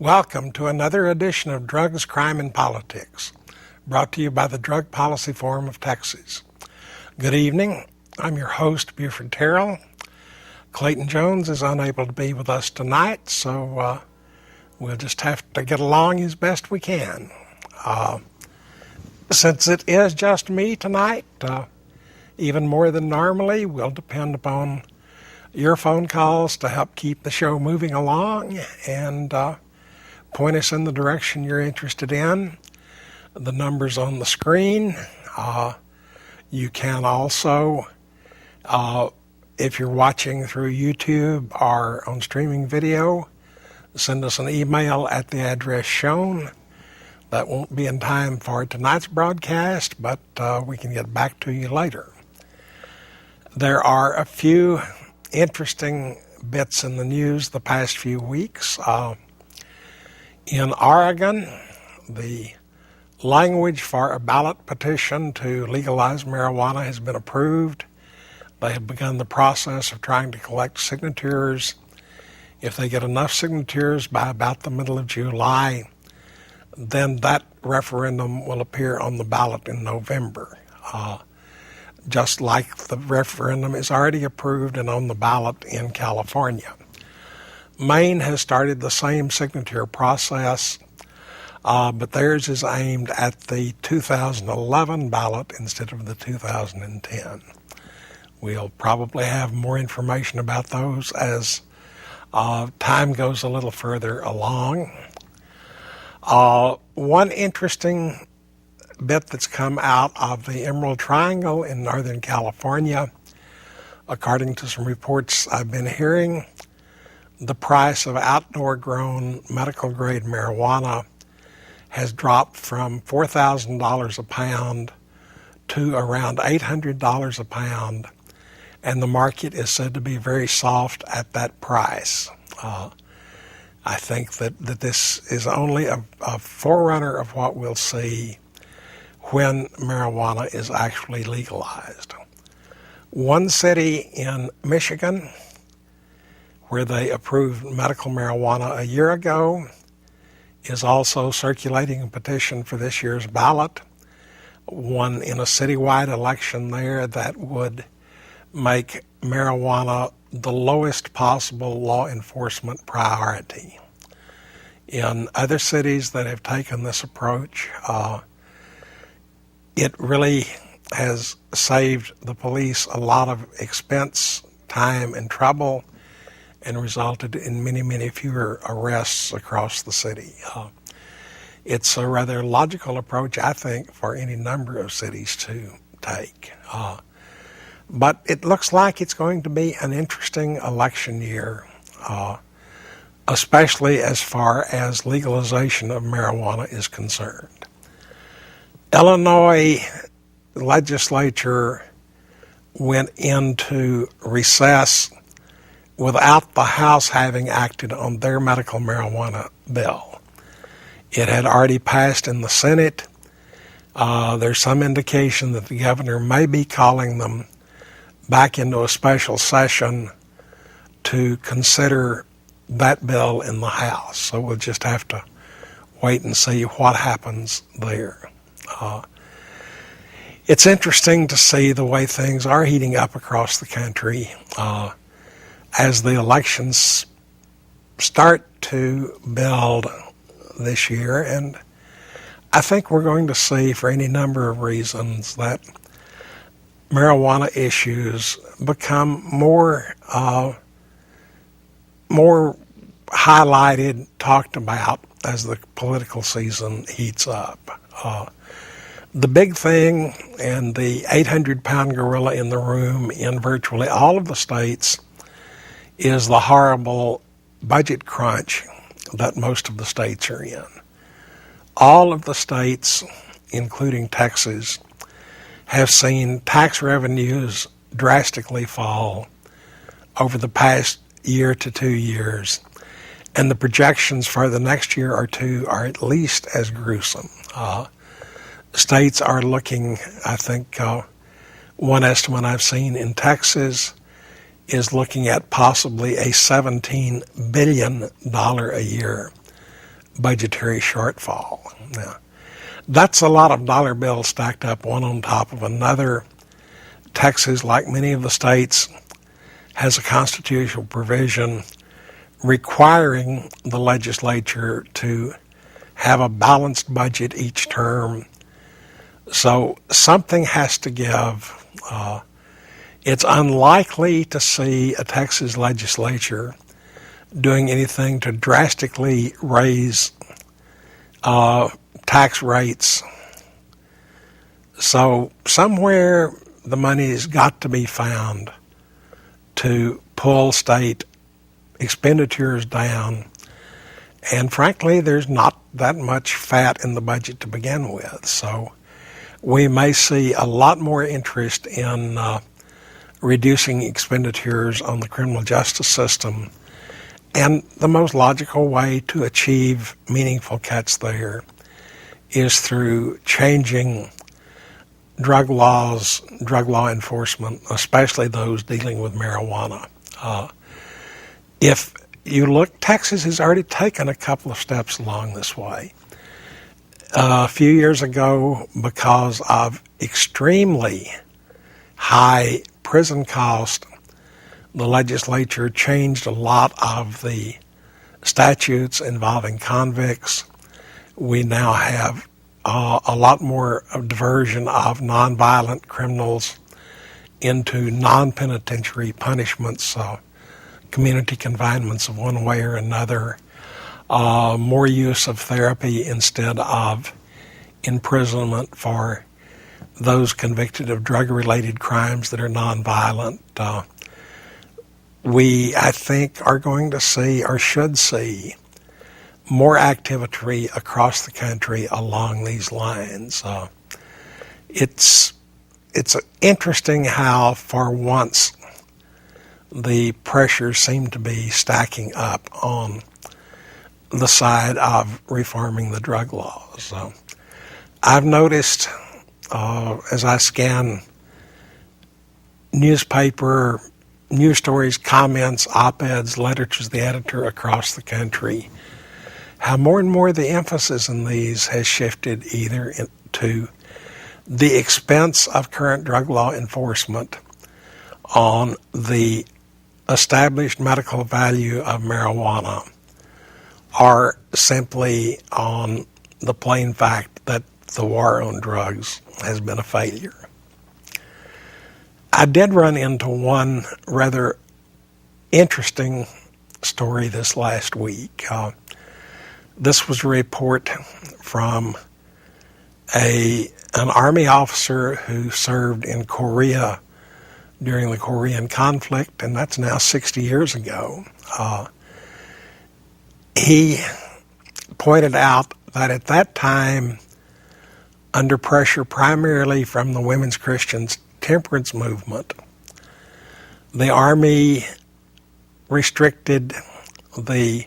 Welcome to another edition of Drugs, Crime, and Politics, brought to you by the Drug Policy Forum of Texas. Good evening. I'm your host, Buford Terrell. Clayton Jones is unable to be with us tonight, so we'll just have to get along as best we can. Since it is just me tonight, even more than normally, we'll depend upon your phone calls to help keep the show moving along and point us in the direction you're interested in. The number's on the screen. You can also, if you're watching through YouTube or on streaming video, send us an email at the address shown. That won't be in time for tonight's broadcast, but we can get back to you later. There are a few interesting bits in the news the past few weeks. In Oregon, the language for a ballot petition to legalize marijuana has been approved. They have begun the process of trying to collect signatures. If they get enough signatures by about the middle of July, then that referendum will appear on the ballot in November. Just like the referendum is already approved and on the ballot in California. Maine has started the same signature process, but theirs is aimed at the 2011 ballot instead of the 2010. We'll probably have more information about those as time goes a little further along. One interesting bit that's come out of the Emerald Triangle in Northern California, according to some reports I've been hearing, the price of outdoor-grown medical-grade marijuana has dropped from $4,000 a pound to around $800 a pound, and the market is said to be very soft at that price. I think that this is only a forerunner of what we'll see when marijuana is actually legalized. One city in Michigan, where they approved medical marijuana a year ago, is also circulating a petition for this year's ballot, one in a citywide election there that would make marijuana the lowest possible law enforcement priority. In other cities that have taken this approach, it really has saved the police a lot of expense, time, and trouble, and resulted in many, many fewer arrests across the city. It's a rather logical approach, I think, for any number of cities to take. But it looks like it's going to be an interesting election year, especially as far as legalization of marijuana is concerned. Illinois legislature went into recess without the House having acted on their medical marijuana bill. It had already passed in the Senate. There's some indication that the governor may be calling them back into a special session to consider that bill in the House. So we'll just have to wait and see what happens there. It's interesting to see the way things are heating up across the country as the elections start to build this year, and I think we're going to see, for any number of reasons, that marijuana issues become more highlighted, talked about as the political season heats up. The big thing, and the 800-pound gorilla in the room in virtually all of the states, is the horrible budget crunch that most of the states are in. All of the states, including Texas, have seen tax revenues drastically fall over the past year to 2 years, and the projections for the next year or two are at least as gruesome. States are looking, I think, one estimate I've seen in Texas is looking at possibly a $17 billion a year budgetary shortfall. Now, that's a lot of dollar bills stacked up one on top of another. Texas, like many of the states, has a constitutional provision requiring the legislature to have a balanced budget each term. So something has to give. It's unlikely to see a Texas legislature doing anything to drastically raise tax rates. So somewhere the money's got to be found to pull state expenditures down. And frankly, there's not that much fat in the budget to begin with. So we may see a lot more interest in reducing expenditures on the criminal justice system. And the most logical way to achieve meaningful cuts there is through changing drug laws, drug law enforcement, especially those dealing with marijuana. If you look, Texas has already taken a couple of steps along this way. A few years ago, because of extremely high prison cost, the legislature changed a lot of the statutes involving convicts. We now have a lot more of diversion of nonviolent criminals into non-penitentiary punishments, community confinements of one way or another, more use of therapy instead of imprisonment for those convicted of drug-related crimes that are nonviolent. We, I think, are going to see, or should see, more activity across the country along these lines. It's interesting how, for once, the pressures seem to be stacking up on the side of reforming the drug laws. I've noticed as I scan newspaper, news stories, comments, op-eds, letters to the editor across the country, how more and more the emphasis in these has shifted either to the expense of current drug law enforcement on the established medical value of marijuana, or simply on the plain fact that the war on drugs has been a failure. I did run into one rather interesting story this last week. This was a report from an Army officer who served in Korea during the Korean conflict, and that's now 60 years ago. He pointed out that at that time, under pressure primarily from the Women's Christian Temperance movement, the Army restricted the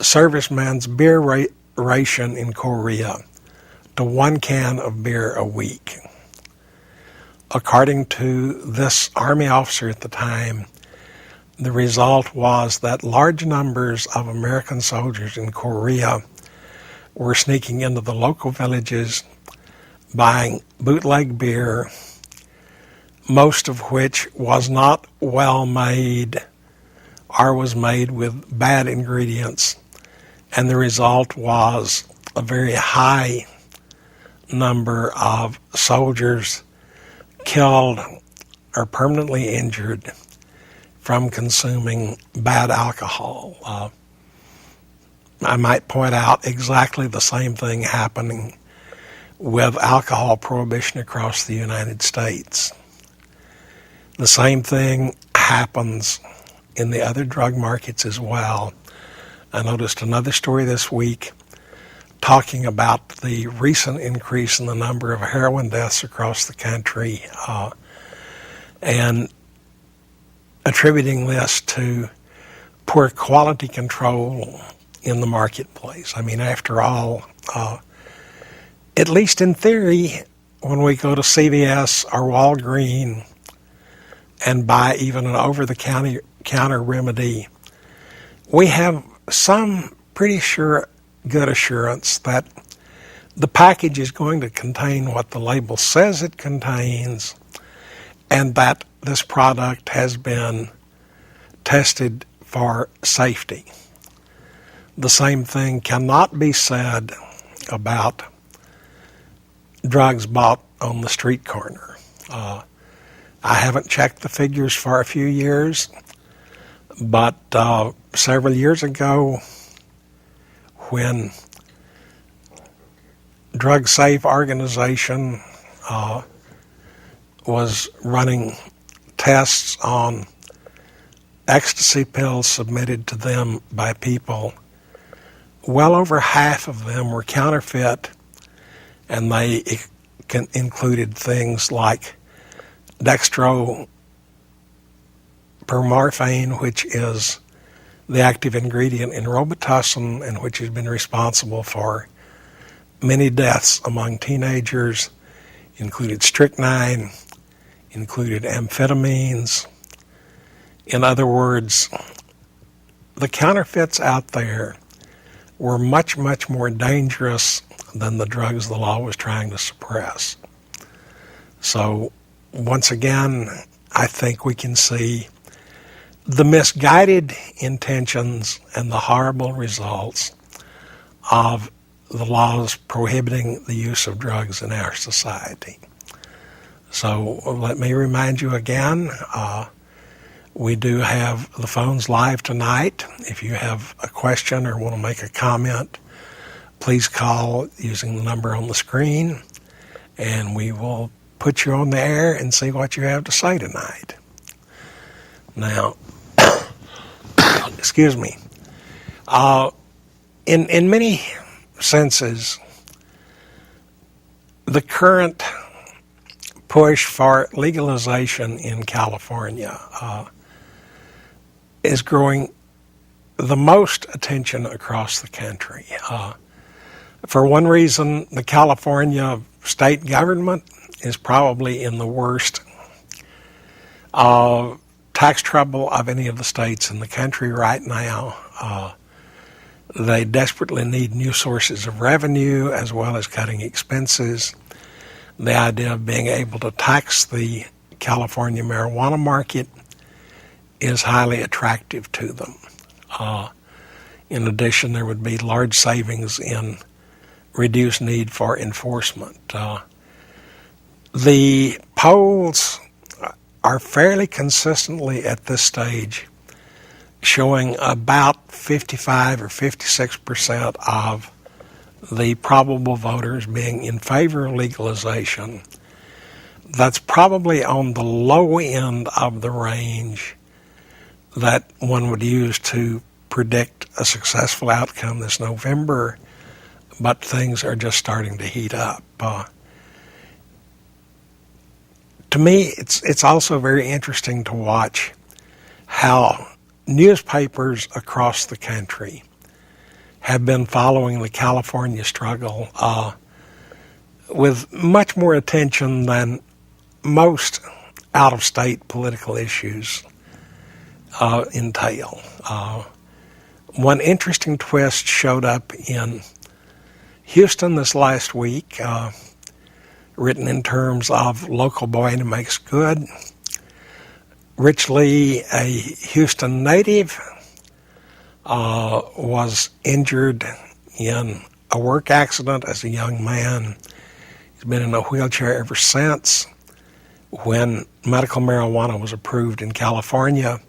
servicemen's beer ration in Korea to 1 can of beer a week. According to this Army officer at the time, the result was that large numbers of American soldiers in Korea were sneaking into the local villages, buying bootleg beer, most of which was not well made or was made with bad ingredients, and the result was a very high number of soldiers killed or permanently injured from consuming bad alcohol. I might point out exactly the same thing happening with alcohol prohibition across the United States. The same thing happens in the other drug markets as well. I noticed another story this week talking about the recent increase in the number of heroin deaths across the country, and attributing this to poor quality control in the marketplace. I mean, after all, at least in theory, when we go to CVS or Walgreens and buy even an over-the-counter remedy, we have some pretty sure good assurance that the package is going to contain what the label says it contains, and that this product has been tested for safety. The same thing cannot be said about drugs bought on the street corner. I haven't checked the figures for a few years, but several years ago, when Drug Safe organization was running tests on ecstasy pills submitted to them by people, well over half of them were counterfeit, and they included things like dextromorphine, which is the active ingredient in Robitussin and which has been responsible for many deaths among teenagers, included strychnine, included amphetamines. In other words, the counterfeits out there were much, much more dangerous than the drugs the law was trying to suppress. So, once again, I think we can see the misguided intentions and the horrible results of the laws prohibiting the use of drugs in our society. So let me remind you again, we do have the phones live tonight. If you have a question or want to make a comment, please call using the number on the screen, and we will put you on the air and see what you have to say tonight. Now, excuse me, in many senses, the current push for legalization in California is growing the most attention across the country. For one reason, the California state government is probably in the worst tax trouble of any of the states in the country right now. They desperately need new sources of revenue as well as cutting expenses. The idea of being able to tax the California marijuana market is highly attractive to them. In addition, there would be large savings in reduced need for enforcement. The polls are fairly consistently at this stage showing about 55 or 56% of the probable voters being in favor of legalization. That's probably on the low end of the range that one would use to predict a successful outcome this November, but things are just starting to heat up. To me, it's also very interesting to watch how newspapers across the country have been following the California struggle with much more attention than most out-of-state political issues entail. One interesting twist showed up in Houston this last week, written in terms of local boy who makes good. Rich Lee, a Houston native, was injured in a work accident as a young man. He's been in a wheelchair ever since. When medical marijuana was approved in California,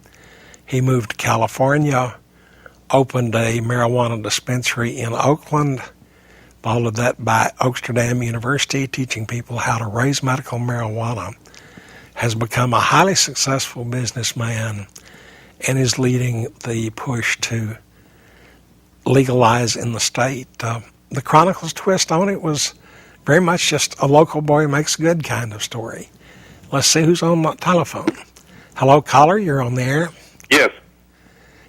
he moved to California, opened a marijuana dispensary in Oakland, followed that by Amsterdam University, teaching people how to raise medical marijuana, has become a highly successful businessman, and is leading the push to legalize in the state. The Chronicle's twist on it was very much just a local boy makes good kind of story. Let's see who's on the telephone. Hello, caller, you're on the air. Yes.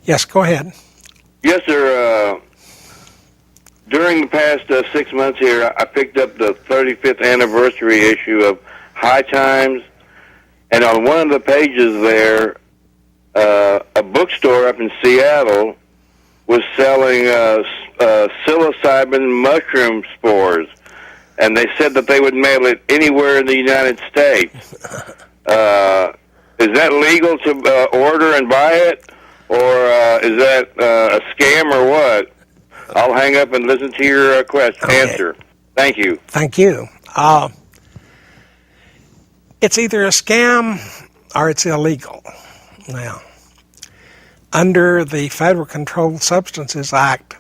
Yes, go ahead. Yes, sir. During the past 6 months here, I picked up the 35th anniversary issue of High Times, and on one of the pages there, a bookstore up in Seattle was selling psilocybin mushroom spores, and they said that they would mail it anywhere in the United States. Is that legal to order and buy it, or is that a scam or what? I'll hang up and listen to your answer. Thank you. Thank you. It's either a scam or it's illegal. Now, under the Federal Controlled Substances Act,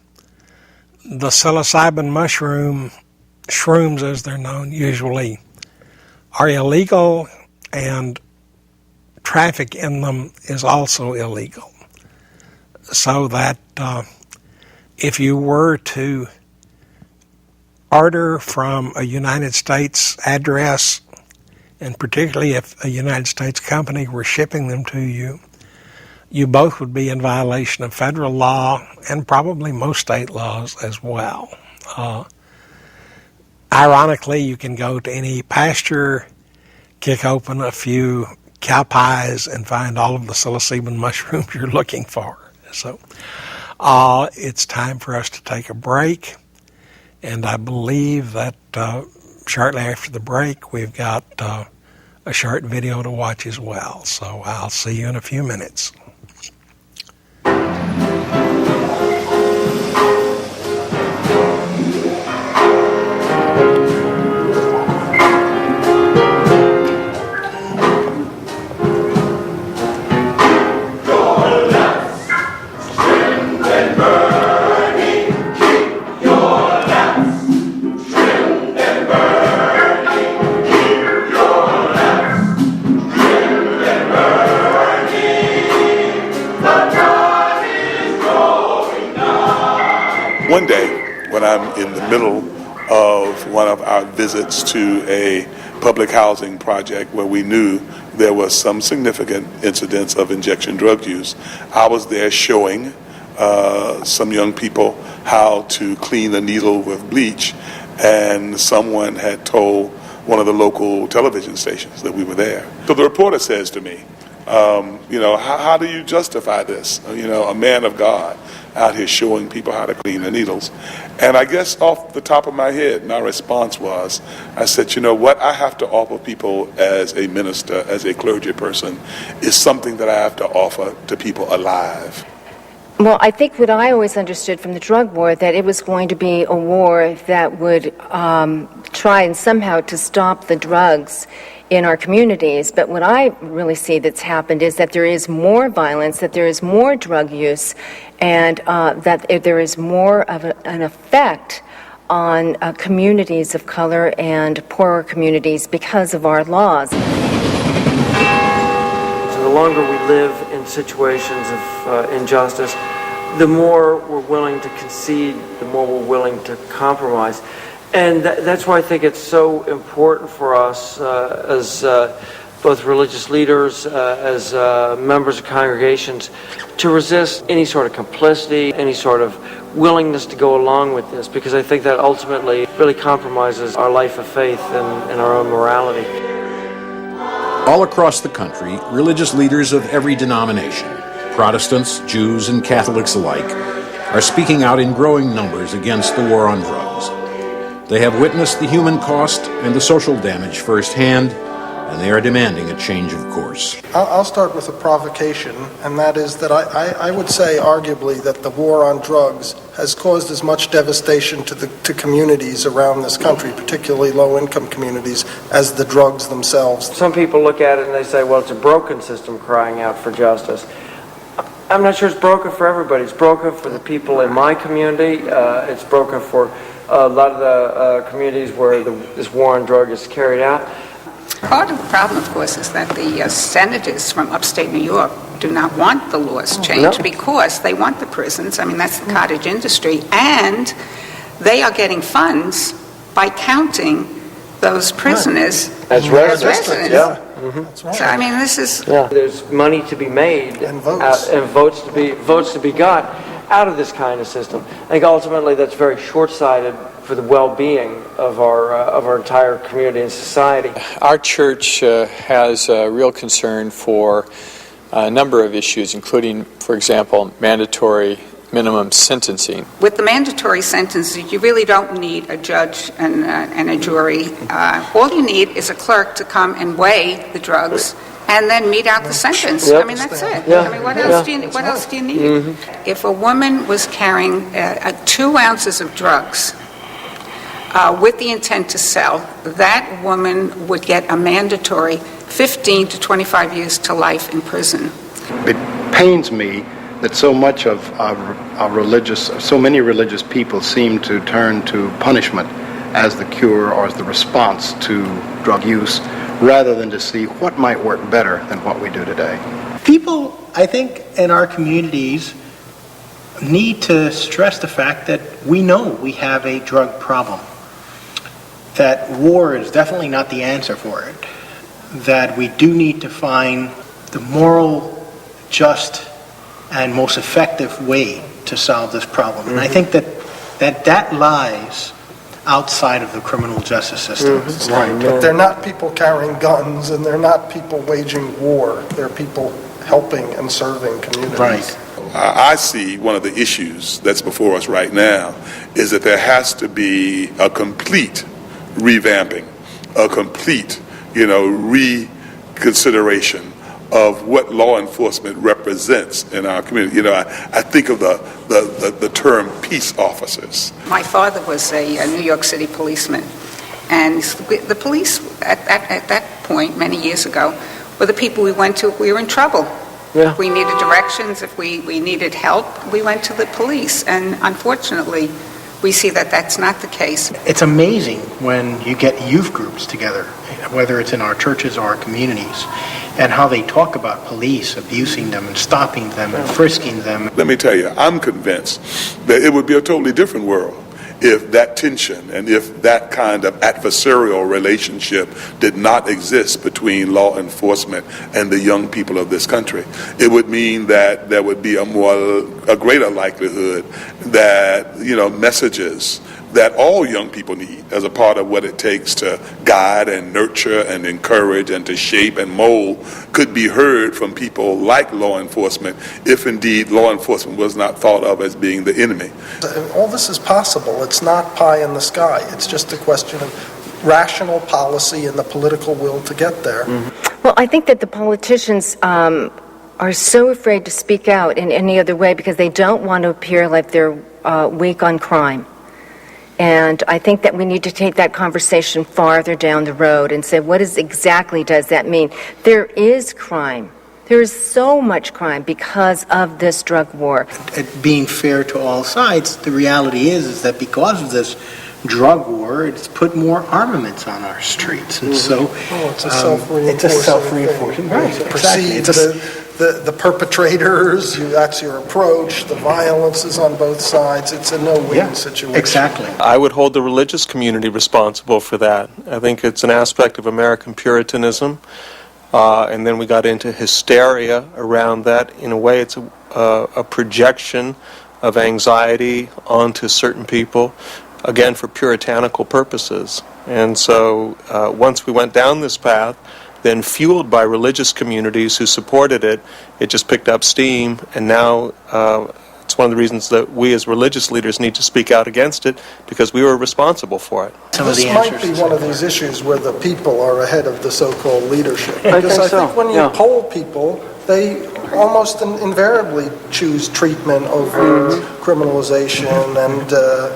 the psilocybin shrooms as they're known usually, are illegal, and traffic in them is also illegal. So that if you were to order from a United States address, and particularly if a United States company were shipping them to you, you both would be in violation of federal law and probably most state laws as well. Ironically, you can go to any pasture, kick open a few cow pies, and find all of the psilocybin mushrooms you're looking for. So it's time for us to take a break, and I believe that shortly after the break we've got a short video to watch as well. So I'll see you in a few minutes. One day, when I'm in the middle of one of our visits to a public housing project where we knew there was some significant incidents of injection drug use, I was there showing some young people how to clean a needle with bleach, and someone had told one of the local television stations that we were there. So the reporter says to me, how do you justify this? A man of God out here showing people how to clean the needles. And I guess off the top of my head, my response was, I said, what I have to offer people as a minister, as a clergy person, is something that I have to offer to people alive. Well, I think what I always understood from the drug war, that it was going to be a war that would try and somehow to stop the drugs in our communities. But what I really see that's happened is that there is more violence, that there is more drug use, and that there is more of an effect on communities of color and poorer communities because of our laws. So the longer we live in situations of injustice, the more we're willing to concede, the more we're willing to compromise. And that's why I think it's so important for us as both religious leaders, as members of congregations, to resist any sort of complicity, any sort of willingness to go along with this, because I think that ultimately really compromises our life of faith and our own morality. All across the country, religious leaders of every denomination, Protestants, Jews, and Catholics alike, are speaking out in growing numbers against the war on drugs. They have witnessed the human cost and the social damage firsthand, and they are demanding a change of course. I'll start with a provocation, and that is that I would say arguably that the war on drugs has caused as much devastation to communities around this country, particularly low-income communities, as the drugs themselves. Some people look at it and they say, well, it's a broken system crying out for justice. I'm not sure it's broken for everybody. It's broken for the people in my community. It's broken for a lot of the communities where this war on drug is carried out. Part of the problem, of course, is that the senators from upstate New York do not want the laws changed because they want the prisons. I mean, that's the cottage industry. And they are getting funds by counting those prisoners as residents. Yeah. Mm-hmm. That's right. So, I mean, this is... Yeah. There's money to be made and votes to be got out of this kind of system. I think ultimately that's very short-sighted for the well-being of our entire community and society. Our church has a real concern for a number of issues, including, for example, mandatory minimum sentencing. With the mandatory sentences, you really don't need a judge and a jury. All you need is a clerk to come and weigh the drugs and then mete out the sentence. Yep. I mean, that's it. Yeah. I mean, what else do you need? If a woman was carrying 2 ounces of drugs with the intent to sell, that woman would get a mandatory 15 to 25 years to life in prison. It pains me that so much of so many religious people seem to turn to punishment as the cure or as the response to drug use, rather than to see what might work better than what we do today. People, I think, in our communities need to stress the fact that we know we have a drug problem, that war is definitely not the answer for it, that we do need to find the moral, just, and most effective way to solve this problem. And I think that lies outside of the criminal justice system. But they're not people carrying guns, and they're not people waging war. They're people helping and serving communities. Right. I see one of the issues that's before us right now is that there has to be a complete revamping, a complete, reconsideration of what law enforcement represents in our community. I think of the term peace officers. My father was a New York City policeman, and the police at that point, many years ago, were the people we went to if we were in trouble. Yeah. If we needed directions, if we needed help, we went to the police. And unfortunately, we see that that's not the case. It's amazing when you get youth groups together, whether it's in our churches or our communities, and how they talk about police abusing them and stopping them and frisking them. Let me tell you, I'm convinced that it would be a totally different world if that tension and if that kind of adversarial relationship did not exist between law enforcement and the young people of this country. It would mean that there would be a greater likelihood that messages that all young people need as a part of what it takes to guide and nurture and encourage and to shape and mold could be heard from people like law enforcement, if indeed law enforcement was not thought of as being the enemy. All this is possible. It's not pie in the sky. It's just a question of rational policy and the political will to get there. Well, I think that the politicians are so afraid to speak out in any other way because they don't want to appear like they're weak on crime. And I think that we need to take that conversation farther down the road and say, what exactly does that mean? There is crime. There is so much crime because of this drug war. Being fair to all sides, the reality is that because of this drug war, it's put more armaments on our streets. And so it's a self-reinforcing Right, exactly. The perpetrators, that's your approach. The violence is on both sides. It's a no-win situation. Exactly. I would hold the religious community responsible for that. I think it's an aspect of American Puritanism, and then we got into hysteria around that. In a way, it's a projection of anxiety onto certain people, again, for puritanical purposes. And so once we went down this path, then fueled by religious communities who supported it, it just picked up steam, and now it's one of the reasons that we as religious leaders need to speak out against it, because we were responsible for it. This might be one of these issues where the people are ahead of the so-called leadership. Because I think when you poll people, they almost invariably choose treatment over criminalization and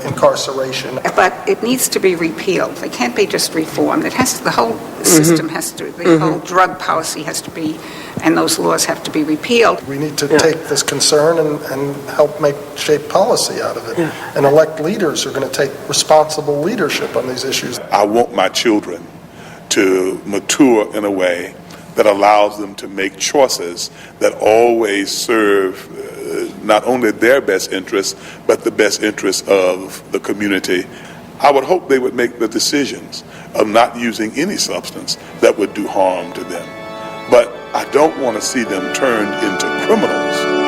incarceration. But it needs to be repealed. It can't be just reformed. It has to, the whole system has to, the whole drug policy has to be, and those laws have to be repealed. We need to take this concern and help shape policy out of it, and elect leaders who are going to take responsible leadership on these issues. I want my children to mature in a way that allows them to make choices that always serve not only their best interests, but the best interests of the community. I would hope they would make the decisions of not using any substance that would do harm to them. But I don't want to see them turned into criminals.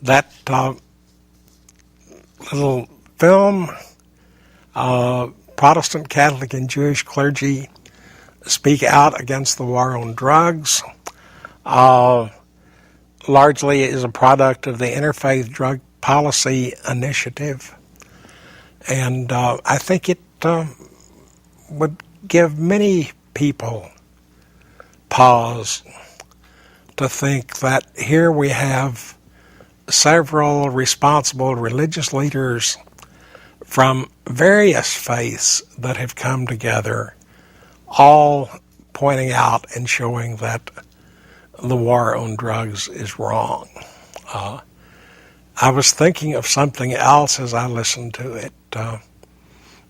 That little film, Protestant, Catholic, and Jewish clergy speak out against the war on drugs, largely is a product of the Interfaith Drug Policy Initiative. And I think it would give many people pause to think that here we have several responsible religious leaders from various faiths that have come together, all pointing out and showing that the war on drugs is wrong. I was thinking of something else as I listened to it.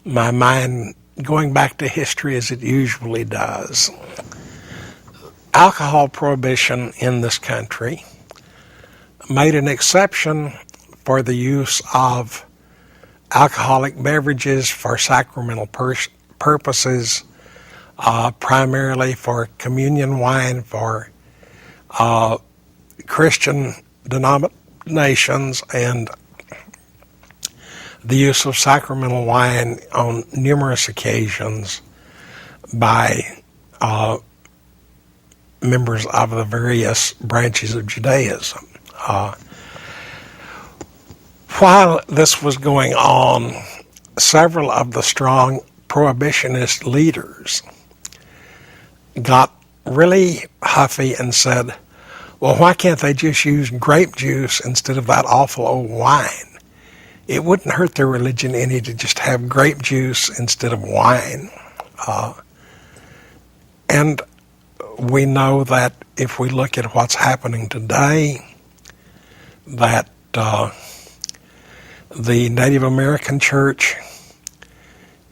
My mind going back to history as it usually does. Alcohol prohibition in this country made an exception for the use of alcoholic beverages for sacramental purposes, primarily for communion wine for Christian denominations, and the use of sacramental wine on numerous occasions by members of the various branches of Judaism. While this was going on, several of the strong prohibitionist leaders got really huffy and said, well, why can't they just use grape juice instead of that awful old wine? It wouldn't hurt their religion any to just have grape juice instead of wine. And we know that if we look at what's happening today, that the Native American Church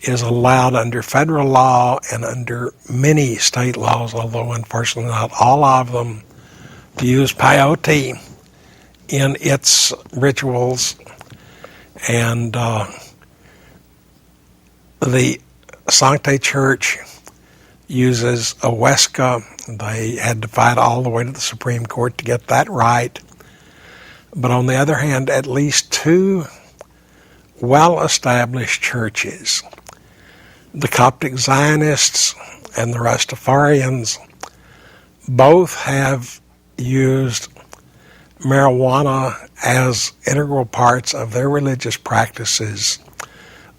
is allowed under federal law and under many state laws, although unfortunately not all of them, to use peyote in its rituals. And the Sancte Church uses Owesca. They had to fight all the way to the Supreme Court to get that right. But on the other hand, at least two well-established churches, the Coptic Zionists and the Rastafarians, both have used marijuana as integral parts of their religious practices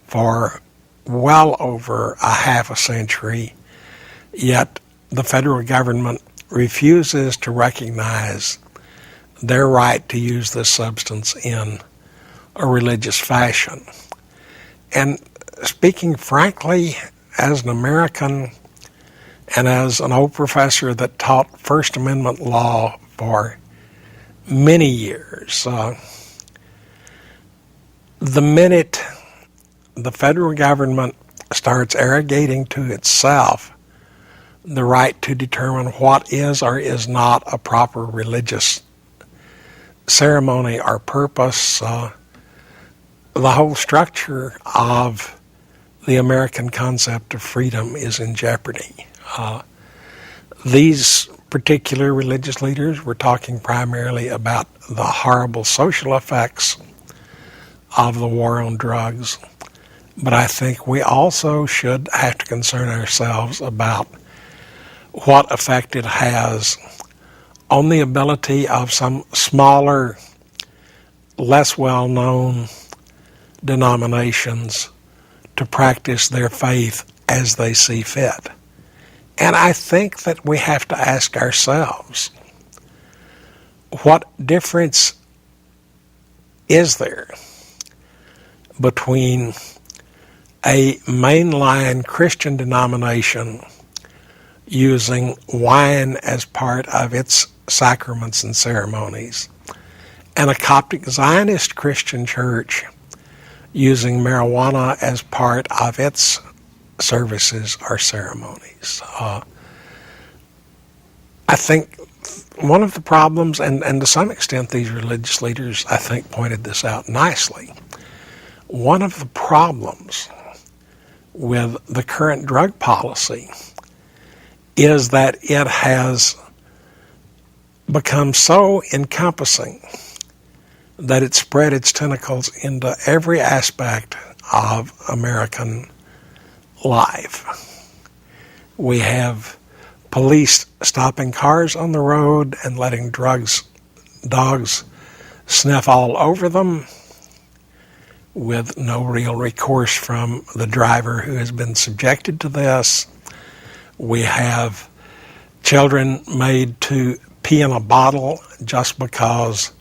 for well over a half a century, yet the federal government refuses to recognize their right to use this substance in a religious fashion. And speaking frankly, as an American and as an old professor that taught First Amendment law for many years, the minute the federal government starts arrogating to itself the right to determine what is or is not a proper religious ceremony or purpose, the whole structure of the American concept of freedom is in jeopardy. These particular religious leaders were talking primarily about the horrible social effects of the war on drugs, but I think we also should have to concern ourselves about what effect it has on the ability of some smaller, less well-known denominations to practice their faith as they see fit. And I think that we have to ask ourselves, what difference is there between a mainline Christian denomination using wine as part of its sacraments and ceremonies and a Coptic Zionist Christian church using marijuana as part of its services or ceremonies? I think one of the problems, and to some extent these religious leaders, I think, pointed this out nicely, one of the problems with the current drug policy is that it has become so encompassing that it spread its tentacles into every aspect of American life. We have police stopping cars on the road and letting dogs sniff all over them with no real recourse from the driver who has been subjected to this. We have children made to pee in a bottle just because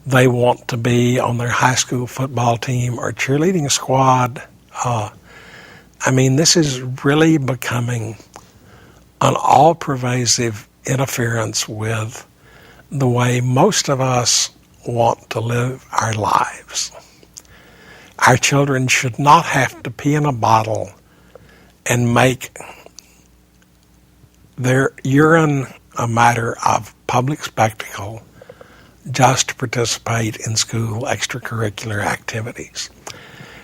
they want to be on their high school football team or cheerleading squad. This is really becoming an all-pervasive interference with the way most of us want to live our lives. Our children should not have to pee in a bottle and make their urine a matter of public spectacle just to participate in school extracurricular activities.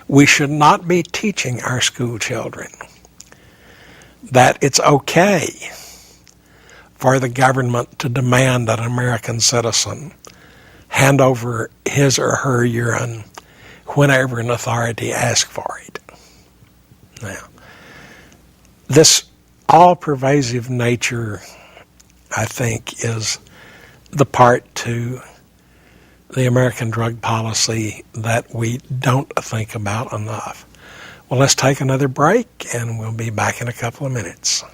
We should not be teaching our school children that it's okay for the government to demand that an American citizen hand over his or her urine whenever an authority asks for it. Now, this all-pervasive nature, I think, is the part to the American drug policy that we don't think about enough. Well, let's take another break, and we'll be back in a couple of minutes.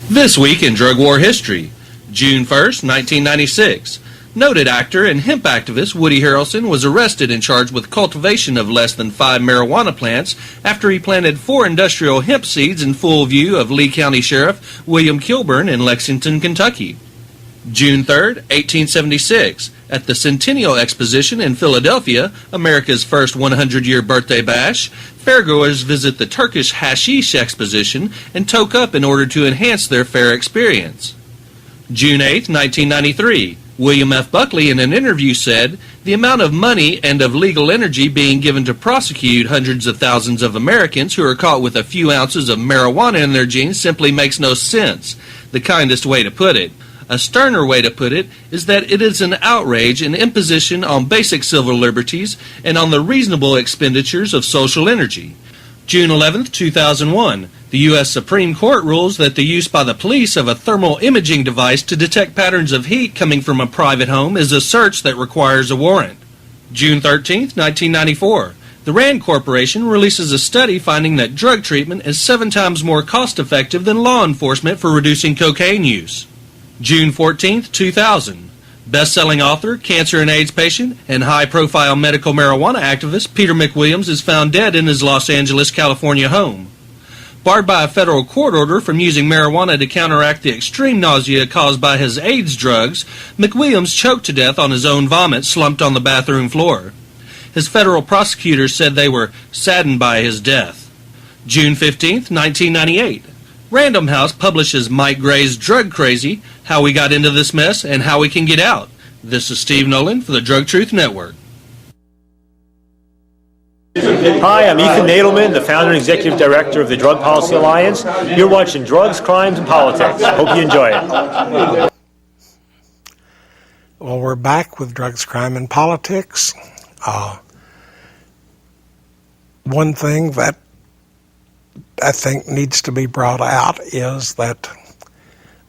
This week in drug war history, June 1st, 1996. Noted actor and hemp activist Woody Harrelson was arrested and charged with cultivation of less than 5 marijuana plants after he planted 4 industrial hemp seeds in full view of Lee County Sheriff William Kilburn in Lexington, Kentucky. June 3rd, 1876. At the Centennial Exposition in Philadelphia, America's first 100-year birthday bash, fairgoers visit the Turkish Hashish Exposition and toke up in order to enhance their fair experience. June 8, 1993. William F. Buckley in an interview said, "The amount of money and of legal energy being given to prosecute hundreds of thousands of Americans who are caught with a few ounces of marijuana in their jeans simply makes no sense. The kindest way to put it. A sterner way to put it is that it is an outrage and imposition on basic civil liberties and on the reasonable expenditures of social energy." June 11, 2001. The U.S. Supreme Court rules that the use by the police of a thermal imaging device to detect patterns of heat coming from a private home is a search that requires a warrant. June 13, 1994. The RAND Corporation releases a study finding that drug treatment is 7 times more cost-effective than law enforcement for reducing cocaine use. June 14, 2000. Best-selling author, cancer and AIDS patient, and high-profile medical marijuana activist Peter McWilliams is found dead in his Los Angeles, California home. Barred by a federal court order from using marijuana to counteract the extreme nausea caused by his AIDS drugs, McWilliams choked to death on his own vomit slumped on the bathroom floor. His federal prosecutors said they were saddened by his death. June 15, 1998. Random House publishes Mike Gray's Drug Crazy, How We Got Into This Mess and How We Can Get Out. This is Steve Nolan for the Drug Truth Network. Hi, I'm Ethan Nadelman, the founder and executive director of the Drug Policy Alliance. You're watching Drugs, Crimes, and Politics. Hope you enjoy it. Well, we're back with Drugs, Crime, and Politics. One thing that I think needs to be brought out is that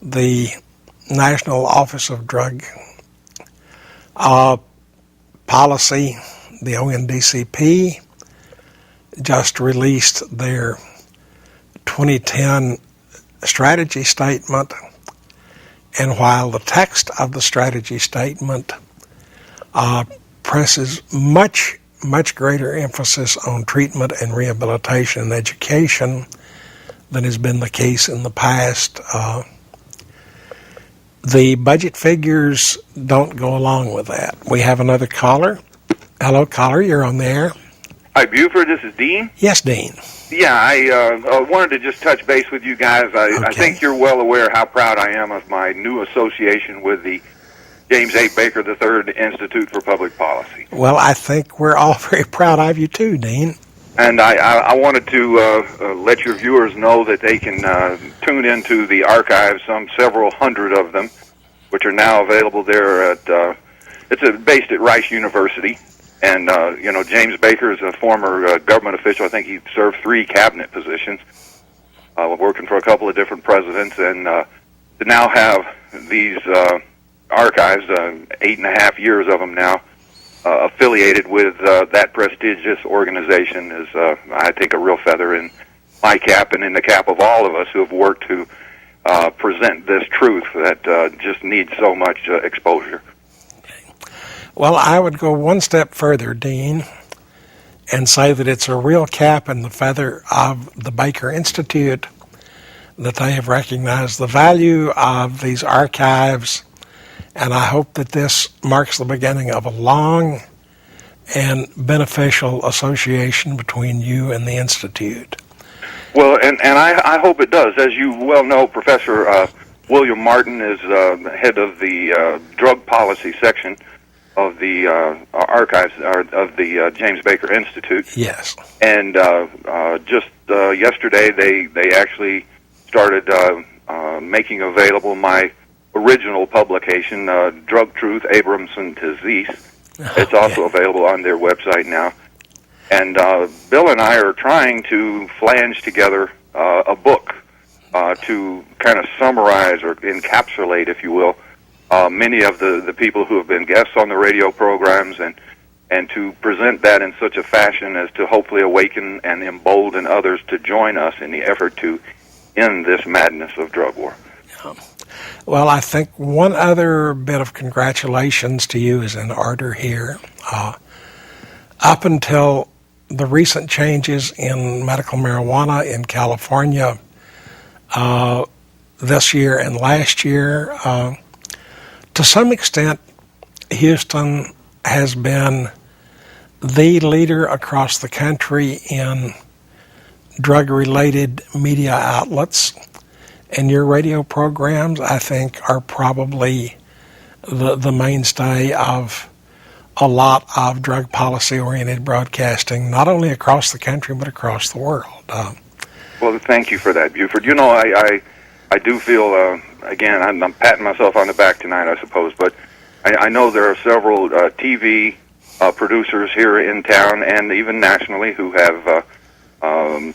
the National Office of Drug Policy, the ONDCP, just released their 2010 strategy statement, and while the text of the strategy statement presses much greater emphasis on treatment and rehabilitation and education than has been the case in the past, the budget figures don't go along with that. We have another caller. Hello, caller, you're on the air. Hi, Buford, this is Dean. Yes, Dean. Yeah, I wanted to just touch base with you guys. I think you're well aware how proud I am of my new association with the James A. Baker III Institute for Public Policy. Well, I think we're all very proud of you too, Dean. And I wanted to let your viewers know that they can tune into the archives, several hundred of them, which are now available there at, based at Rice University. And, James Baker is a former government official. I think he served 3 cabinet positions, working for a couple of different presidents. And to now have these archives, 8.5 years of them now, affiliated with that prestigious organization is, I think, a real feather in my cap and in the cap of all of us who have worked to present this truth that just needs so much exposure. Well, I would go one step further, Dean, and say that it's a real cap in the feather of the Baker Institute that they have recognized the value of these archives, and I hope that this marks the beginning of a long and beneficial association between you and the Institute. Well, and I hope it does. As you well know, Professor William Martin is head of the drug policy section of the archives of the James Baker Institute. Yes. And just yesterday, they actually started making available my original publication, Drug Truth, Abramson Disease. It's also available on their website now. And Bill and I are trying to flange together a book to kind of summarize or encapsulate, if you will, many of the people who have been guests on the radio programs and to present that in such a fashion as to hopefully awaken and embolden others to join us in the effort to end this madness of drug war. Well, I think one other bit of congratulations to you is in order here. Up until the recent changes in medical marijuana in California this year and last year, to some extent, Houston has been the leader across the country in drug-related media outlets, and your radio programs, I think, are probably the mainstay of a lot of drug policy-oriented broadcasting, not only across the country, but across the world. Well, thank you for that, Buford. You know, I do feel, again, I'm patting myself on the back tonight, I suppose, but I know there are several TV producers here in town and even nationally who have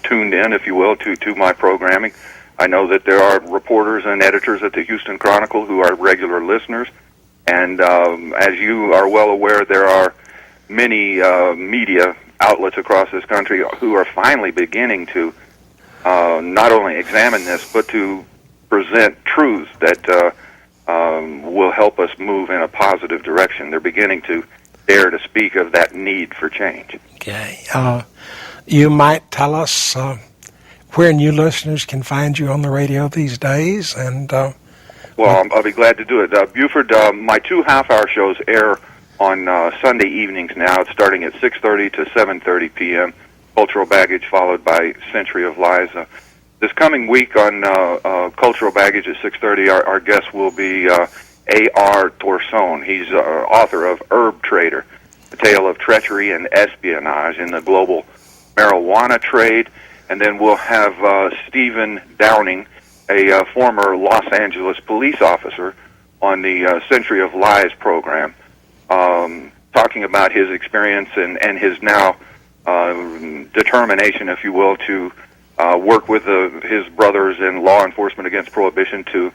tuned in, if you will, to my programming. I know that there are reporters and editors at the Houston Chronicle who are regular listeners, and as you are well aware, there are many media outlets across this country who are finally beginning to not only examine this, but to present truths that will help us move in a positive direction. They're beginning to dare to speak of that need for change. Okay. You might tell us where new listeners can find you on the radio these days, and well, I'll be glad to do it. Buford, my 2 half-hour shows air on Sunday evenings now. It's starting at 6:30 to 7:30 p.m. Cultural Baggage, followed by Century of Lies. This coming week on Cultural Baggage at 6:30, our guest will be A.R. Torsone. He's author of Herb Trader, A Tale of Treachery and Espionage in the Global Marijuana Trade. And then we'll have Stephen Downing, a former Los Angeles police officer, on the Century of Lies program, talking about his experience and his now determination, if you will, to work with his brothers in law enforcement against prohibition to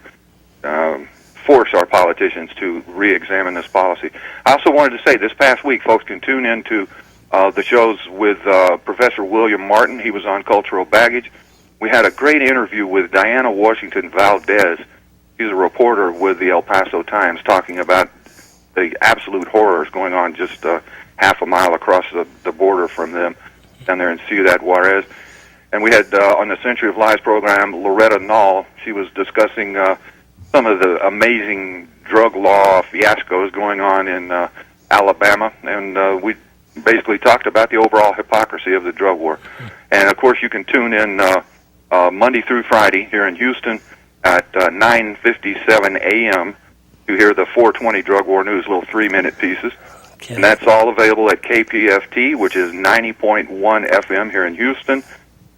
force our politicians to re-examine this policy. I also wanted to say this past week, folks can tune into the shows with Professor William Martin. He was on Cultural Baggage. We had a great interview with Diana Washington Valdez. She's a reporter with the El Paso Times, talking about the absolute horrors going on just half a mile across the border from them down there in Ciudad Juarez. And we had on the Century of Lies program, Loretta Nall. She was discussing some of the amazing drug law fiascos going on in Alabama, and we basically talked about the overall hypocrisy of the drug war. And, of course, you can tune in Monday through Friday here in Houston at 9:57 a.m. to hear the 420 Drug War News, little 3-minute pieces. Okay. And that's all available at KPFT, which is 90.1 FM here in Houston.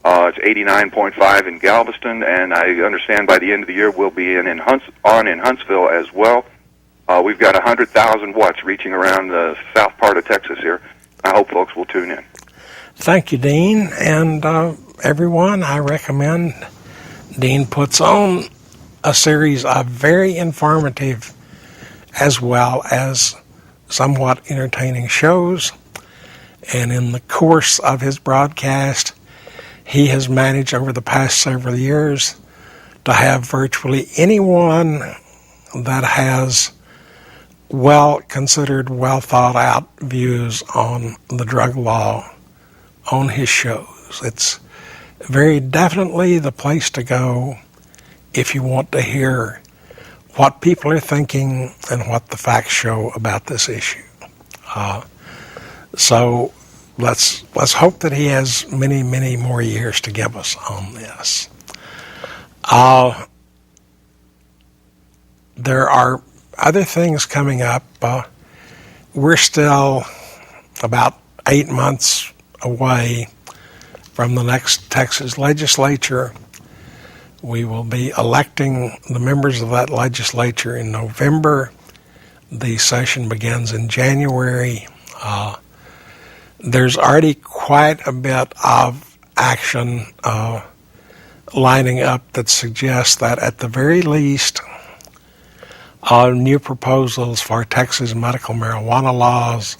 It's 89.5 in Galveston, and I understand by the end of the year we'll be in Huntsville as well. We've got 100,000 watts reaching around the south part of Texas here. I hope folks will tune in. Thank you, Dean. And everyone, I recommend Dean puts on a series of very informative as well as somewhat entertaining shows. And in the course of his broadcast, he has managed over the past several years to have virtually anyone that has well-considered, well-thought-out views on the drug law on his shows. It's very definitely the place to go if you want to hear what people are thinking and what the facts show about this issue. So let's hope that he has many, many more years to give us on this. There are other things coming up. We're still about 8 months away from the next Texas legislature. We will be electing the members of that legislature in November. The session begins in January. There's already quite a bit of action lining up that suggests that at the very least, new proposals for Texas medical marijuana laws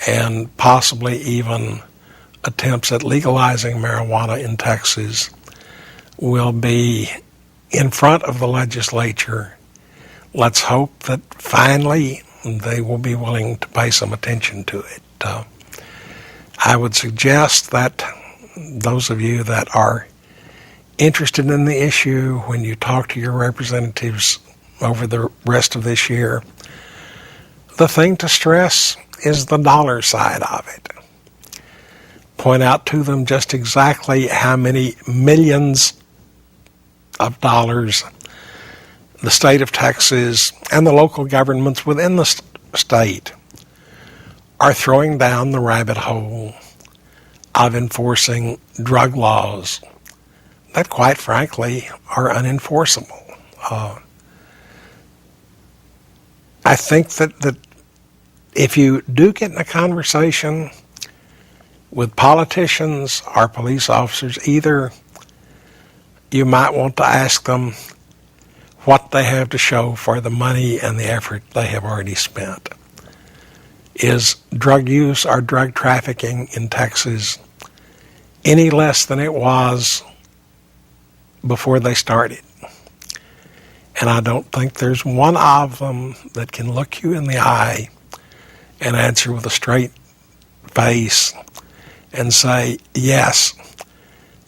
and possibly even attempts at legalizing marijuana in Texas will be in front of the legislature. Let's hope that finally they will be willing to pay some attention to it. I would suggest that those of you that are interested in the issue, when you talk to your representatives over the rest of this year, the thing to stress is the dollar side of it. Point out to them just exactly how many millions of dollars the state of Texas and the local governments within the state are throwing down the rabbit hole of enforcing drug laws that, quite frankly, are unenforceable. I think that if you do get in a conversation with politicians or police officers either, you might want to ask them what they have to show for the money and the effort they have already spent. Is drug use or drug trafficking in Texas any less than it was before they started? And I don't think there's one of them that can look you in the eye and answer with a straight face and say, yes,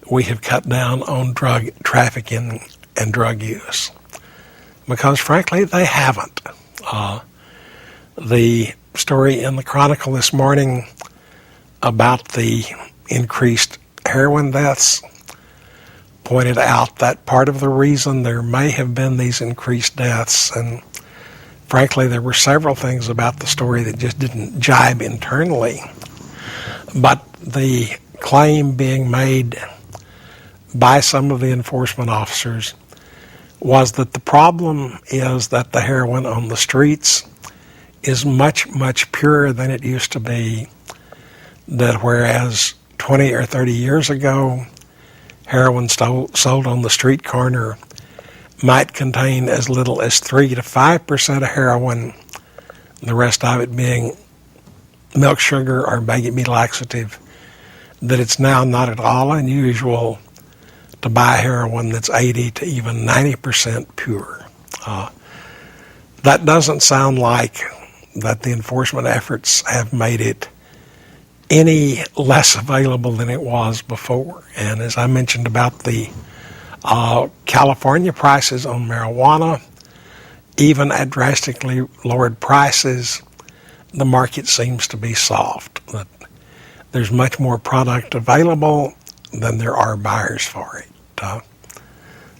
we have cut down on drug trafficking and drug use. Because frankly, they haven't. The story in the Chronicle this morning about the increased heroin deaths pointed out that part of the reason there may have been these increased deaths, and frankly there were several things about the story that just didn't jibe internally, but the claim being made by some of the enforcement officers was that the problem is that the heroin on the streets is much, much purer than it used to be, that whereas 20 or 30 years ago, heroin sold on the street corner might contain as little as 3 to 5% of heroin, the rest of it being milk sugar or baby laxative, that it's now not at all unusual to buy heroin that's 80 to even 90% pure. That doesn't sound like that the enforcement efforts have made it any less available than it was before. And as I mentioned about the California prices on marijuana, even at drastically lowered prices, the market seems to be soft. That there's much more product available than there are buyers for it.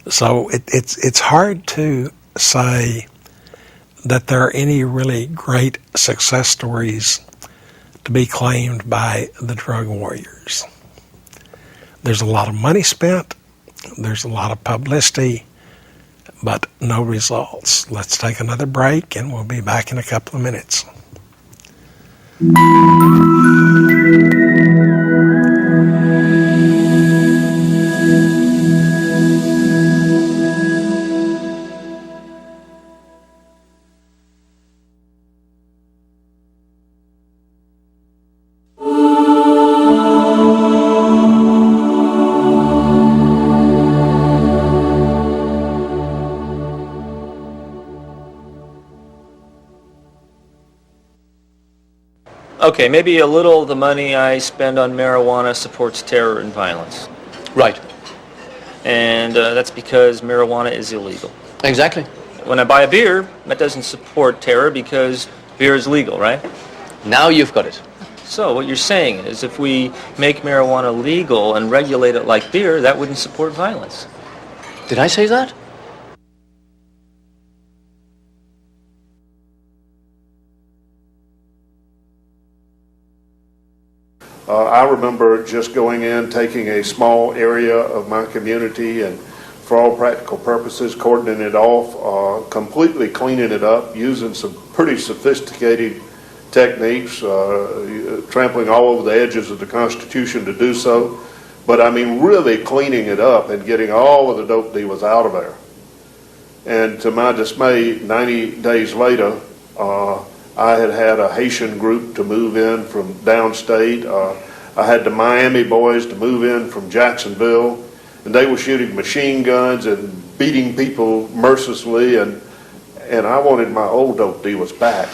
So it's hard to say that there are any really great success stories to be claimed by the drug warriors. There's a lot of money spent, there's a lot of publicity, but no results. Let's take another break, and we'll be back in a couple of minutes. Okay, maybe a little of the money I spend on marijuana supports terror and violence. Right. And that's because marijuana is illegal. Exactly. When I buy a beer, that doesn't support terror because beer is legal, right? Now you've got it. So what you're saying is if we make marijuana legal and regulate it like beer, that wouldn't support violence. Did I say that? I remember just going in, taking a small area of my community and for all practical purposes, cordoning it off, completely cleaning it up, using some pretty sophisticated techniques, trampling all over the edges of the Constitution to do so. But I mean, really cleaning it up and getting all of the dope dealers out of there. And to my dismay, 90 days later, I had a Haitian group to move in from downstate. I had the Miami boys to move in from Jacksonville, and they were shooting machine guns and beating people mercilessly, and I wanted my old dope dealers back.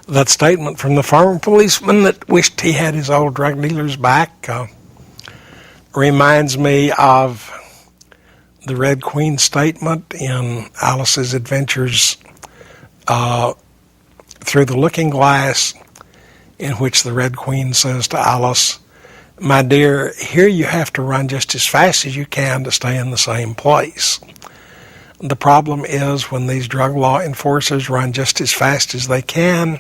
That statement from the former policeman that wished he had his old drug dealers back reminds me of the Red Queen statement in Alice's Adventures Through the Looking Glass, in which the Red Queen says to Alice, "My dear, here you have to run just as fast as you can to stay in the same place." The problem is when these drug law enforcers run just as fast as they can,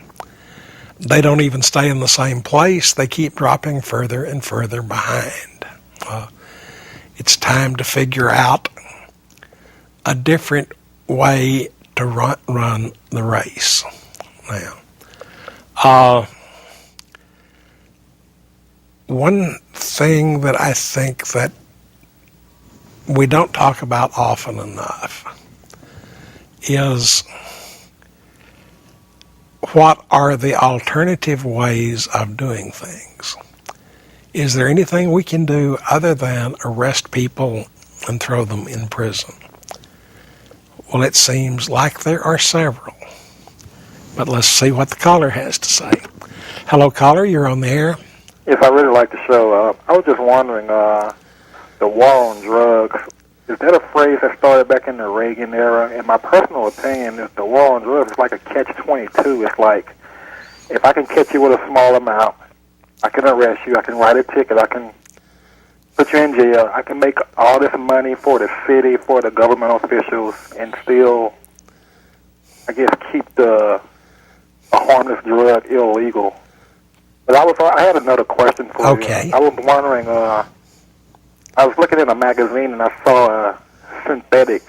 they don't even stay in the same place. They keep dropping further and further behind. It's time to figure out a different way to run the race. Now, one thing that I think that we don't talk about often enough is what are the alternative ways of doing things? Is there anything we can do other than arrest people and throw them in prison? Well, it seems like there are several. But let's see what the caller has to say. Hello, caller, you're on the air. Yes, I really like the show. I was just wondering, the war on drugs, is that a phrase that started back in the Reagan era? In my personal opinion, is the war on drugs is like a catch-22. It's like, if I can catch you with a small amount, I can arrest you, I can write a ticket, I can put you in jail, I can make all this money for the city, for the government officials, and still, I guess, keep a harmless drug illegal. But I had another question for you. Okay. I was wondering, I was looking in a magazine and I saw synthetic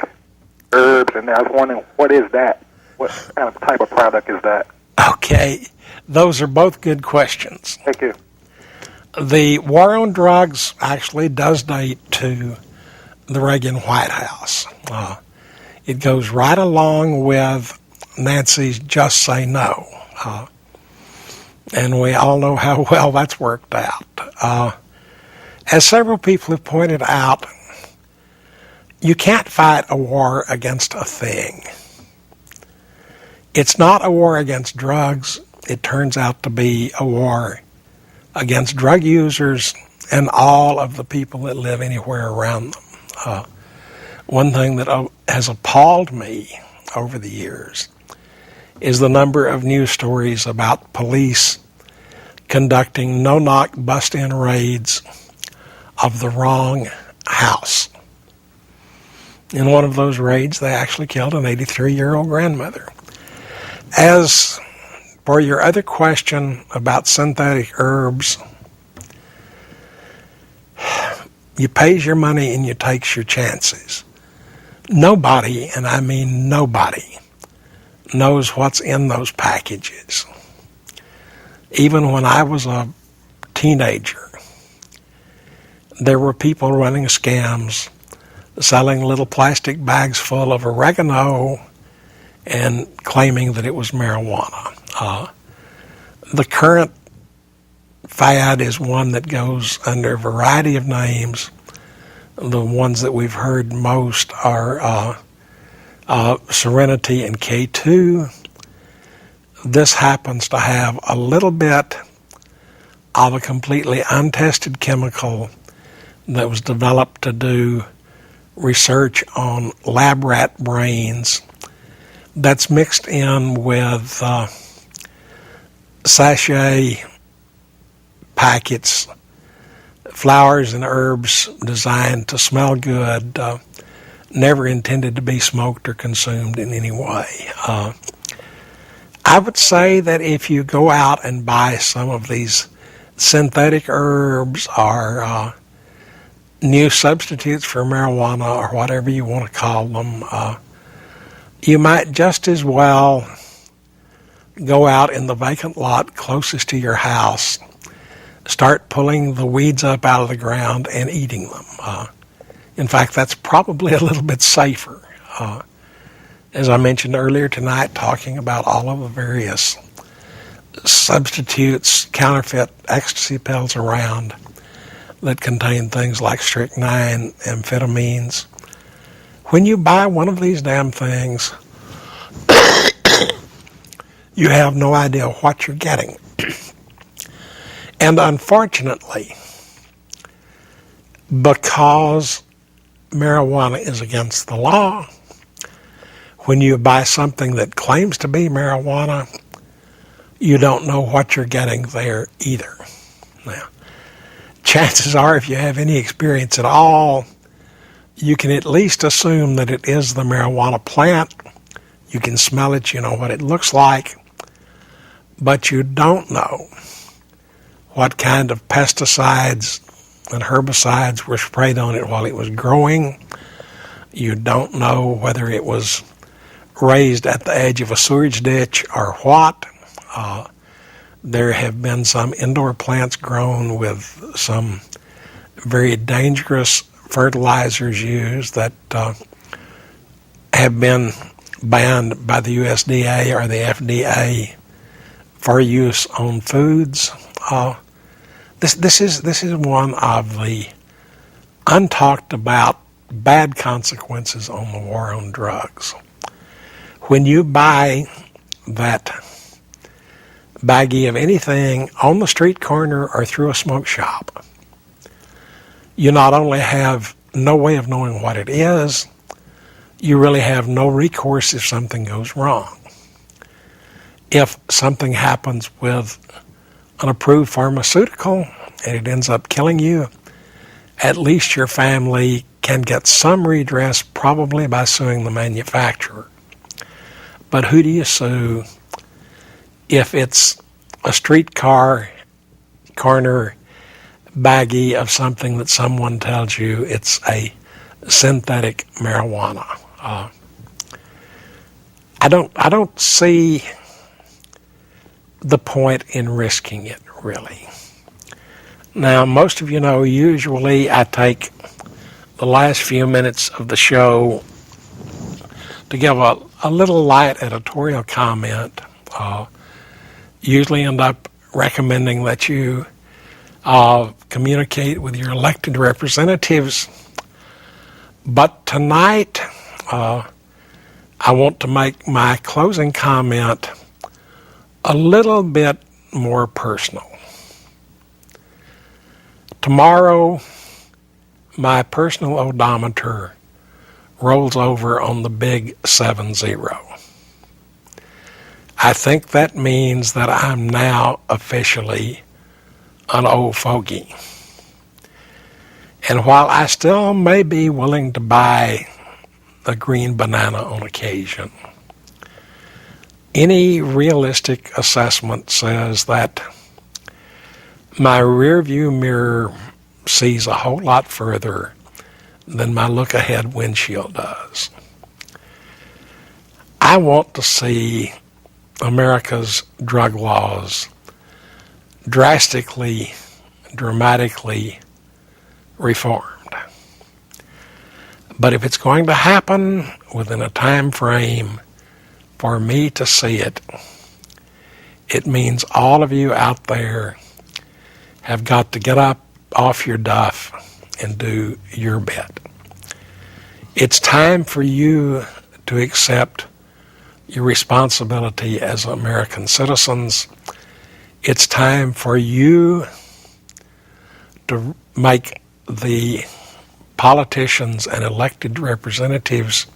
herbs, and I was wondering, what is that? What kind of type of product is that? Okay, those are both good questions. Thank you. The war on drugs actually does date to the Reagan White House. It goes right along with Nancy's Just Say No. And we all know how well that's worked out. As several people have pointed out, you can't fight a war against a thing. It's not a war against drugs. It turns out to be a war against drug users and all of the people that live anywhere around them. One thing that has appalled me over the years is the number of news stories about police conducting no-knock bust-in raids of the wrong house. In one of those raids, they actually killed an 83-year-old grandmother. As for your other question about synthetic herbs, you pays your money and you takes your chances. Nobody, and I mean nobody, knows what's in those packages. Even when I was a teenager, there were people running scams, selling little plastic bags full of oregano and claiming that it was marijuana. The current fad is one that goes under a variety of names. The ones that we've heard most are Serenity and K2. This happens to have a little bit of a completely untested chemical that was developed to do research on lab rat brains that's mixed in with sachet packets, flowers and herbs designed to smell good, never intended to be smoked or consumed in any way. I would say that if you go out and buy some of these synthetic herbs or new substitutes for marijuana or whatever you want to call them, you might just as well go out in the vacant lot closest to your house, start pulling the weeds up out of the ground and eating them. In fact, that's probably a little bit safer. As I mentioned earlier tonight, talking about all of the various substitutes, counterfeit ecstasy pills around that contain things like strychnine, amphetamines. When you buy one of these damn things, you have no idea what you're getting. And unfortunately, because marijuana is against the law, when you buy something that claims to be marijuana, you don't know what you're getting there either. Now, chances are, if you have any experience at all, you can at least assume that it is the marijuana plant. You can smell it, you know what it looks like, but you don't know what kind of pesticides and herbicides were sprayed on it while it was growing. You don't know whether it was raised at the edge of a sewage ditch or what. There have been some indoor plants grown with some very dangerous fertilizers used that have been banned by the USDA or the FDA for use on foods. This is one of the untalked about bad consequences on the war on drugs. When you buy that baggie of anything on the street corner or through a smoke shop, you not only have no way of knowing what it is, you really have no recourse if something goes wrong. If something happens with an approved pharmaceutical and it ends up killing you, at least your family can get some redress, probably by suing the manufacturer. But who do you sue if it's a streetcar corner baggie of something that someone tells you it's a synthetic marijuana? I don't see the point in risking it, really. Now, most of you know, usually I take the last few minutes of the show to give a little light editorial comment. Usually end up recommending that you communicate with your elected representatives. But tonight, I want to make my closing comment a little bit more personal. Tomorrow, my personal odometer rolls over on the big 70. I think that means that I'm now officially an old fogey. And while I still may be willing to buy a green banana on occasion, any realistic assessment says that my rearview mirror sees a whole lot further than my look-ahead windshield does. I want to see America's drug laws drastically, dramatically reformed. But if it's going to happen within a time frame for me to see it, it means all of you out there have got to get up off your duff and do your bit. It's time for you to accept your responsibility as American citizens. It's time for you to make the politicians and elected representatives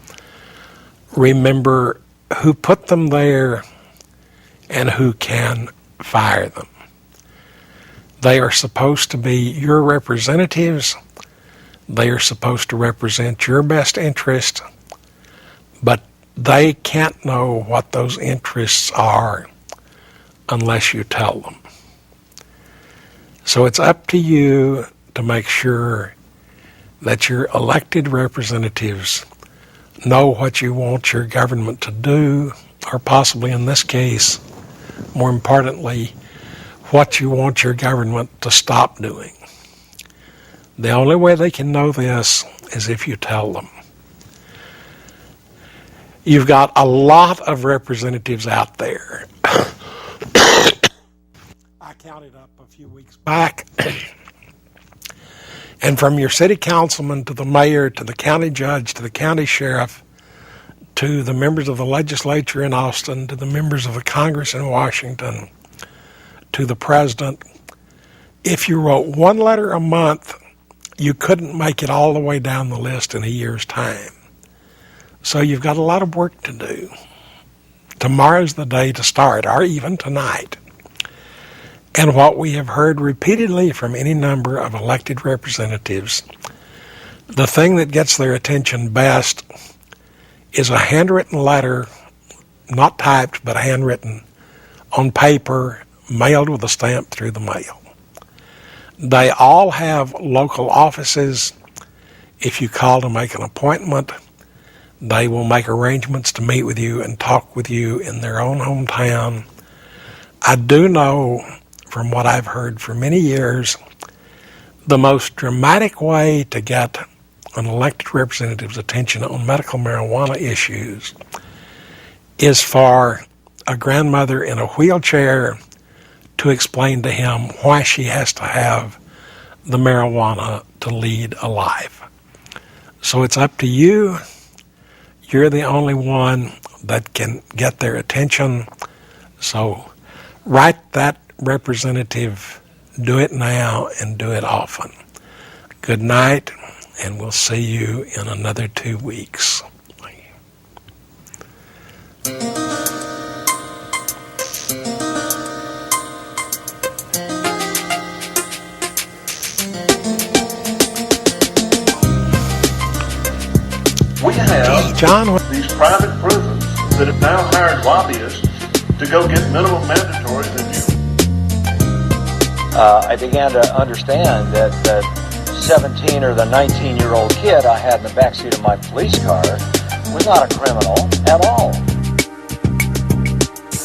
remember who put them there and who can fire them. They are supposed to be your representatives. They are supposed to represent your best interest, but they can't know what those interests are unless you tell them. So it's up to you to make sure that your elected representatives know what you want your government to do, or possibly in this case, more importantly, what you want your government to stop doing. The only way they can know this is if you tell them. You've got a lot of representatives out there. I counted up a few weeks back, and from your city councilman to the mayor to the county judge to the county sheriff to the members of the legislature in Austin to the members of the Congress in Washington to the president, if you wrote one letter a month, you couldn't make it all the way down the list in a year's time. So you've got a lot of work to do. Tomorrow's the day to start, or even tonight. And what we have heard repeatedly from any number of elected representatives, the thing that gets their attention best is a handwritten letter, not typed, but handwritten, on paper, mailed with a stamp through the mail. They all have local offices. If you call to make an appointment, they will make arrangements to meet with you and talk with you in their own hometown. I do know, from what I've heard for many years, the most dramatic way to get an elected representative's attention on medical marijuana issues is for a grandmother in a wheelchair to explain to him why she has to have the marijuana to lead a life. So it's up to you. You're the only one that can get their attention. So write that representative, do it now and do it often. Good night, and we'll see you in another 2 weeks. We have these private prisons that have now hired lobbyists to go get minimum mandatory review. I began to understand that the 17 or the 19-year-old kid I had in the backseat of my police car was not a criminal at all.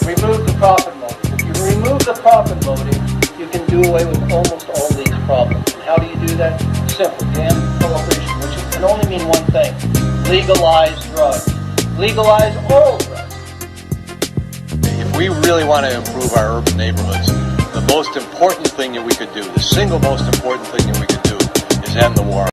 Remove the profit motive. If you remove the profit motive, you can do away with almost all these problems. And how do you do that? Simple. You end prohibition, which can only mean one thing. Legalize drugs. Legalize all drugs. If we really want to improve our urban neighborhoods, the most important thing that we could do, the single most important thing that we could do, is end the war.